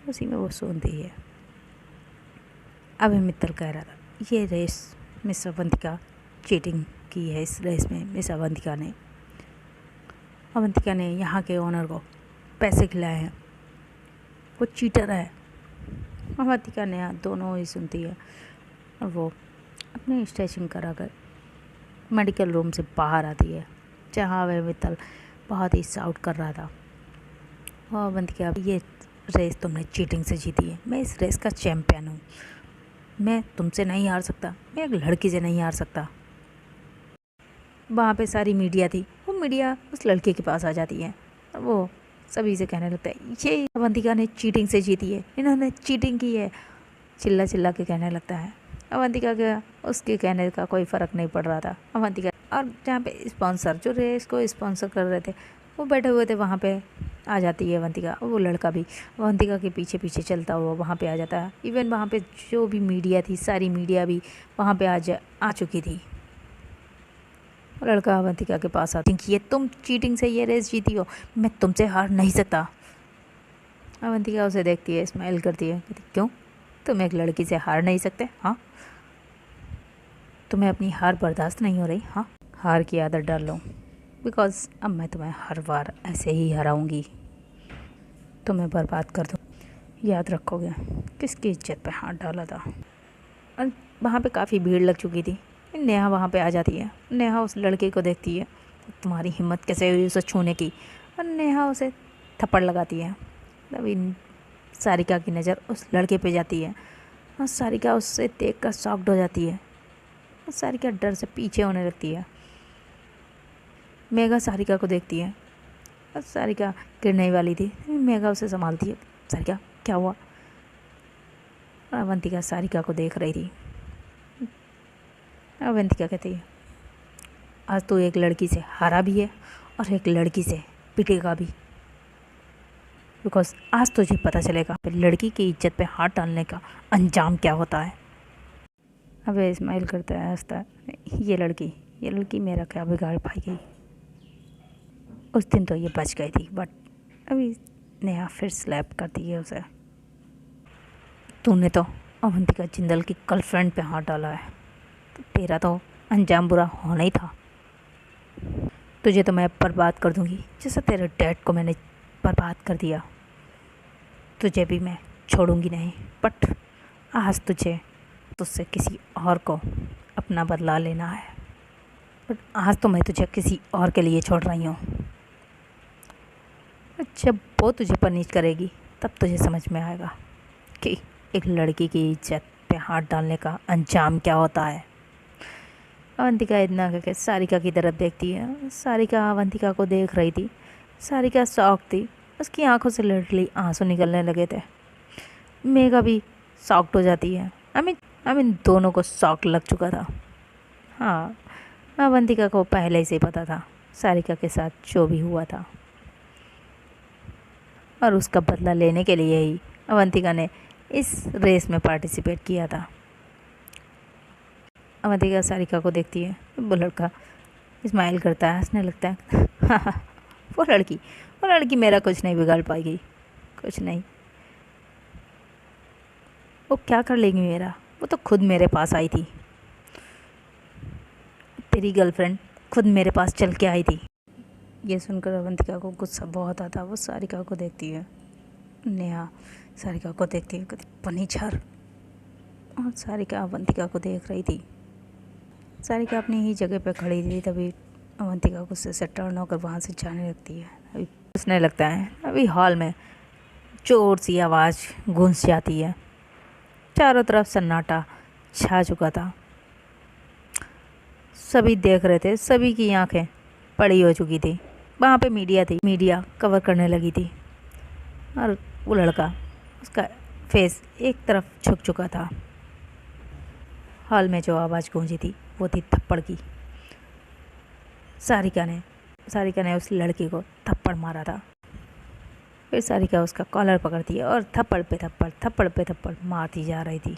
S1: उसी में वो सुनती है। अभी मित्तल कह रहा था ये रेस मिस अवंतिका चीटिंग की है, इस रेस में मिस अवंतिका ने यहाँ के ओनर को पैसे खिलाए हैं, वो चीटर है। अवंतिका ने दोनों ही सुनती है और वो अपनी स्ट्रेचिंग कराकर मेडिकल रूम से बाहर आती है, जहाँ वह मित्तल बहुत ही शाउट कर रहा था। और अवंतिका, ये रेस तुमने चीटिंग से जीती है, मैं इस रेस का चैम्पियन हूँ, मैं तुमसे नहीं हार सकता, मैं एक लड़की से नहीं हार सकता। वहाँ पे सारी मीडिया थी, वो मीडिया उस लड़के के पास आ जाती है और वो सभी से कहने लगता है ये अवंतिका ने चीटिंग से जीती है, इन्होंने चीटिंग की है, चिल्ला के कहने लगता है। अवंतिका का उसके कहने का कोई फ़र्क नहीं पड़ रहा था। अवंतिका और जहाँ पे स्पॉन्सर जो रेस को स्पॉन्सर कर रहे थे वो बैठे हुए थे, वहाँ पे आ जाती है अवंतिका। वो लड़का भी अवंतिका के पीछे पीछे चलता हुआ वहाँ पे आ जाता है। इवन वहाँ पे जो भी मीडिया थी, सारी मीडिया भी वहाँ पे आ चुकी थी। लड़का अवंतिका के पास आता है, ये तुम चीटिंग से ये रेस जीती हो, मैं तुमसे हार नहीं सकता। अवंतिका उसे देखती है, स्माइल करती है, कहती क्यों, तुम एक लड़की से हार नहीं सकते? हाँ, तुम्हें अपनी हार बर्दाश्त नहीं हो रही? हाँ, हार की आदत डाल लो, बिकॉज अब मैं तुम्हें हर बार ऐसे ही हराऊंगी, तुम्हें बर्बाद कर दूँ। याद रखोगे किसकी इज्जत पे हाथ डाला था। और वहाँ पे काफ़ी भीड़ लग चुकी थी। नेहा वहाँ पे आ जाती है। नेहा उस लड़के को देखती है, तुम्हारी हिम्मत कैसे हुई उसे छूने की, और नेहा उसे थप्पड़ लगाती है। तभी सारिका की नज़र उस लड़के पे जाती है और सारिका उससे देखकर शॉक्ड हो जाती है। सारिका डर से पीछे होने लगती है। मेघा सारिका को देखती है और सारिका गिरने वाली थी, मेघा उसे संभालती है। सारिका क्या हुआ? अवंतिका सारिका को देख रही थी। अवंतिका कहती है आज तो एक लड़की से हारा भी है और एक लड़की से पिटेगा भी, बिकॉज आज तुझे पता चलेगा लड़की की इज्जत पे हाथ डालने का अंजाम क्या होता है। अबे स्माइल करता है, हंसता है। ये लड़की मेरा क्या बिगाड़ पाएगी? उस दिन तो ये बच गई थी, बट अभी नेहा फिर स्लैप करती है उसे। तूने तो अवंतिका जिंदल की गर्लफ्रेंड पे हाथ डाला है, तो तेरा तो अंजाम बुरा होना ही था। तुझे तो मैं बर्बाद कर दूंगी, जैसा तेरे डैड को मैंने बर्बाद कर दिया, तुझे भी मैं छोड़ूंगी नहीं। बट आज तुझसे किसी और को अपना बदला लेना है, बट आज तो मैं तुझे किसी और के लिए छोड़ रही हूँ। जब वो तुझे पनिश करेगी तब तुझे समझ में आएगा कि एक लड़की की इज्जत पे हाथ डालने का अंजाम क्या होता है। अवंतिका इतना करके सारिका की तरफ देखती है। सारिका अवंतिका को देख रही थी। सारिका शॉक थी, उसकी आंखों से लिटरली आंसू निकलने लगे थे। मेघा भी शॉक्ड हो जाती है। आई मीन दोनों को शॉक लग चुका था। हाँ, अवंतिका को पहले से पता था सारिका के साथ जो भी हुआ था, और उसका बदला लेने के लिए ही अवंतिका ने इस रेस में पार्टिसिपेट किया था। अवंतिका सारिका को देखती है, वो लड़का स्माइल करता है, हंसने लगता है। हाँ, वो लड़की मेरा कुछ नहीं बिगाड़ पाएगी, कुछ नहीं। वो क्या कर लेगी मेरा? वो तो खुद मेरे पास आई थी, तेरी गर्लफ्रेंड खुद मेरे पास चल के आई थी। ये सुनकर अवंतिका को गुस्सा बहुत आता। वो सारिका को देखती है। नेहा सारिका को देखती है, कहती पनीछर। और सारिका अवंतिका को देख रही थी। सारिका अपनी ही जगह पे खड़ी थी, तभी अवंतिका गुस्से से टर्न होकर वहाँ से जाने लगती है। अभी उसने लगता है अभी हॉल में जोर सी आवाज़ गूंज जाती है। चारों तरफ सन्नाटा छा चुका था। सभी देख रहे थे, सभी की आंखें बड़ी हो चुकी थी। वहाँ पे मीडिया थी, मीडिया कवर करने लगी थी, और वो लड़का, उसका फेस एक तरफ झुक चुका था। हॉल में जो आवाज़ गूंजी थी वो थी थप्पड़ की। सारिका ने सारिका ने उस लड़के को थप्पड़ मारा था। फिर सारिका उसका कॉलर पकड़ती है और थप्पड़ पे थप्पड़ मारती जा रही थी।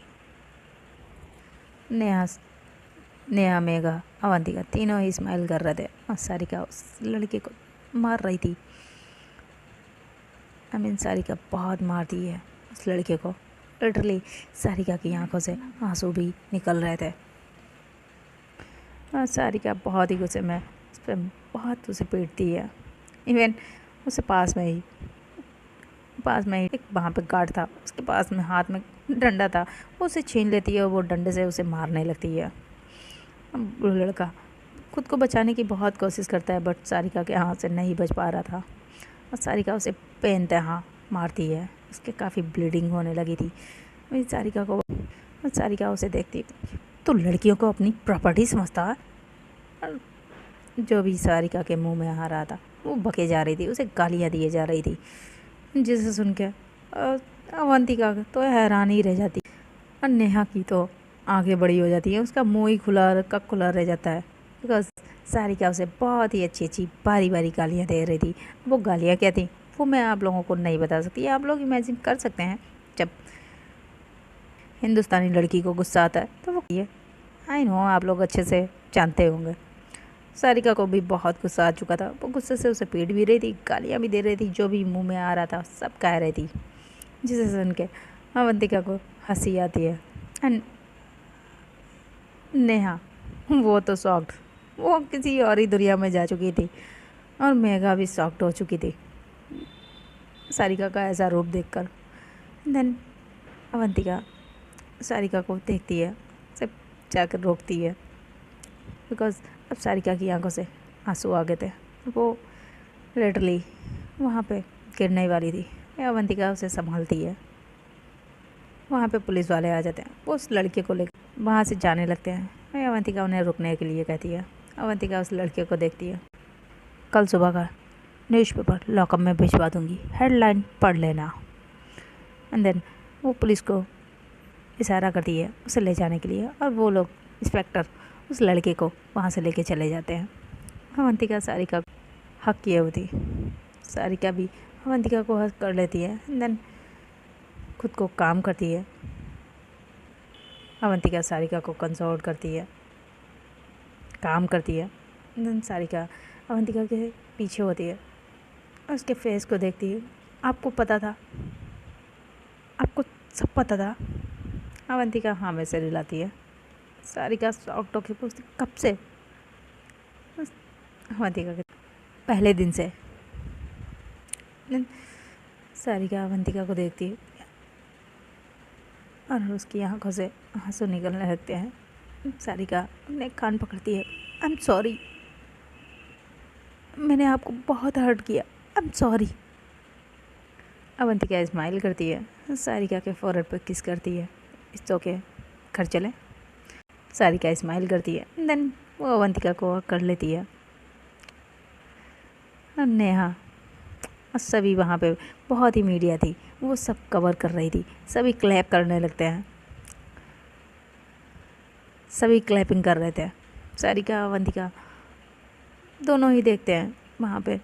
S1: नेहा, मेघा, अवंतिका तीनों ही स्माइल कर रहे थे और सारिका उस लड़के को मार रही थी। सारिका बहुत मारती है उस लड़के को। लिटरली सारिका की आंखों से आंसू भी निकल रहे थे और सारिका बहुत ही गुस्से में उस पर बहुत उसे पीटती है। इवन उसे पास में ही एक वहाँ पे गार्ड था, उसके पास में हाथ में डंडा था, वो उसे छीन लेती है और वो डंडे से उसे मारने लगती है। वो लड़का खुद को बचाने की बहुत कोशिश करता है बट सारिका के हाथ से नहीं बच पा रहा था और सारिका उसे बेइंतहा मारती है। उसके काफ़ी ब्लीडिंग होने लगी थी। सारिका उसे देखती तो लड़कियों को अपनी प्रॉपर्टी समझता है। और जो भी सारिका के मुंह में आ रहा था वो बके जा रही थी, उसे गालियाँ दिए जा रही थी, जिसे सुन के अवंतिका तो हैरान ही रह जाती और नेहा की तो आंखें बड़ी हो जाती हैं, उसका मुंह ही खुला रह जाता है बिकॉज सारिका उसे बहुत ही अच्छी बारी गालियाँ दे रही थी। वो गालियाँ क्या थी वो मैं आप लोगों को नहीं बता सकती, आप लोग इमेजिन कर सकते हैं। जब हिंदुस्तानी लड़की को गुस्सा आता है तो वो ये आई नो आप लोग अच्छे से जानते होंगे। सारिका को भी बहुत गुस्सा आ चुका था, वो गुस्से से उसे पीट भी रही थी, गालियाँ भी दे रही थी, जो भी मुंह में आ रहा था सब कह रही थी, जिसे सुन के अवंतिका को हंसी आती है। एंड नेहा वो तो शॉक्ड, वो किसी और ही दुनिया में जा चुकी थी और मेघा भी शॉक्ड हो चुकी थी सारिका का ऐसा रूप देखकर। देन अवंतिका सारिका को देखती है, उसे जाकर रोकती है बिकॉज अब सारिका की आंखों से आंसू आ गए थे, वो लिटरली वहाँ पे गिरने वाली थी। अवंतिका उसे संभालती है। वहाँ पे पुलिस वाले आ जाते हैं, वो उस लड़के को लेकर वहाँ से जाने लगते हैं। अवंतिका उन्हें रुकने के लिए कहती है। अवंतिका उस लड़के को देखती है। कल सुबह का न्यूज़पेपर लॉकअप में भिजवा दूँगी, हेडलाइन पढ़ लेना। एंड देन वो पुलिस को इशारा करती है उसे ले जाने के लिए और वो लोग इंस्पेक्टर उस लड़के को वहाँ से लेके चले जाते हैं। अवंतिका सारिका हक किए हुई थी, सारिका भी अवंतिका को हक कर लेती है। देन खुद को काम करती है। अवंतिका सारिका को कंसोल करती है, काम करती है। देन सारिका अवंतिका के पीछे होती है और उसके फेस को देखती है। आपको पता था, आपको सब पता था? अवंतिका हाँ में से रिलाती है। सारिका शॉक्ड होकर पूछती कब से? अवंतिका के पहले दिन से। सारिका अवंतिका को देखती है और उसकी आंखों से आंसू निकलने लगते हैं। सारिका अपने कान पकड़ती है। आई एम सॉरी, मैंने आपको बहुत हर्ट किया, I am sorry. Avantika smile करती है, सारिका के फोrehead पर किस करती है। इट्स ओके, घर चलें। सारिका स्माइल करती है। देन वो अवंतिका को कर लेती है। नेहा और सभी वहाँ पे बहुत ही मीडिया थी, वो सब कवर कर रही थी, सभी क्लैप करने लगते हैं, सभी क्लैपिंग कर रहे थे। सारिका अवंतिका दोनों ही देखते हैं। वहाँ पे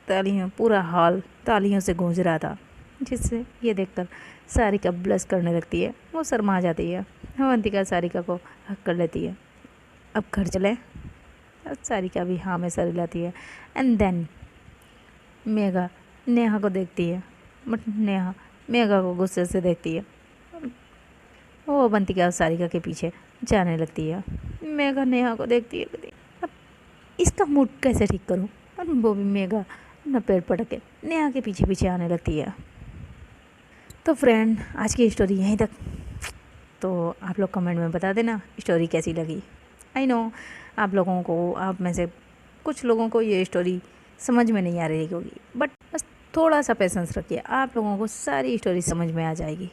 S1: तालियां, पूरा हॉल तालियों से गूंज रहा था, जिससे ये देखकर सारिका ब्लश करने लगती है, वो शर्मा जाती है। अवंतिका सारिका को हक कर लेती है। अब घर चलें। सारिका भी हाँ में सर हिलाती है। एंड देन मेघा नेहा को देखती है बट नेहा मेघा को गुस्से से देखती है। वो अवंतिका सारिका के पीछे जाने लगती है। मेघा नेहा को देखती है, अब इसका मूड कैसे ठीक करूं? और वो भी मेघा अपना पेड़ पटक के नेहा के पीछे पीछे आने लगती है। तो फ्रेंड, आज की स्टोरी यहीं तक। तो आप लोग कमेंट में बता देना स्टोरी कैसी लगी। आई नो आप लोगों को, आप में से कुछ लोगों को ये स्टोरी समझ में नहीं आ रही होगी, बट बस थोड़ा सा पेशेंस रखिए, आप लोगों को सारी स्टोरी समझ में आ जाएगी।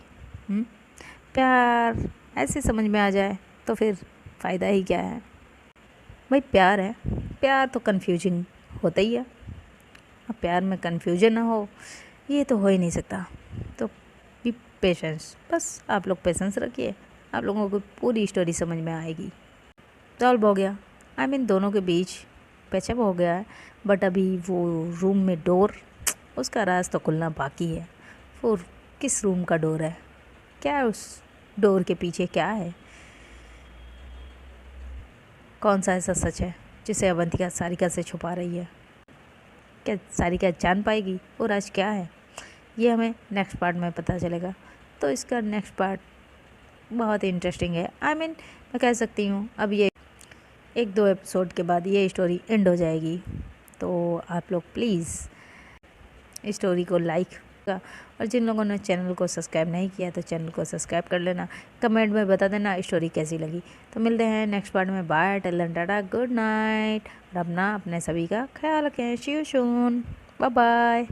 S1: प्यार ऐसे समझ में आ जाए तो फिर फ़ायदा ही क्या है भाई? प्यार है, प्यार तो कन्फ्यूजिंग होता ही है। अब प्यार में कन्फ्यूजन ना हो, ये तो हो ही नहीं सकता। तो बी पेशेंस, बस आप लोग पेशेंस रखिए, आप लोगों को पूरी स्टोरी समझ में आएगी। सॉल्व हो गया, आई मीन दोनों के बीच पैचअप हो गया है, बट अभी वो रूम में डोर, उसका राज तो खुलना बाकी है। वो किस रूम का डोर है, क्या है उस डोर के पीछे, क्या है, कौन सा ऐसा सच है जिसे अवंतिका सारिका से छुपा रही है? क्या सारिका जान पाएगी वो राज क्या है? ये हमें नेक्स्ट पार्ट में पता चलेगा। तो इसका नेक्स्ट पार्ट बहुत ही इंटरेस्टिंग है। मैं कह सकती हूँ अब ये 1-2 एपिसोड के बाद ये स्टोरी एंड हो जाएगी। तो आप लोग प्लीज़ स्टोरी को लाइक का, और जिन लोगों ने चैनल को सब्सक्राइब नहीं किया तो चैनल को सब्सक्राइब कर लेना। कमेंट में बता देना स्टोरी कैसी लगी। तो मिलते हैं नेक्स्ट पार्ट में। Bye, till then tata, good night, और अपने सभी का ख्याल रखें। See you soon, bye bye.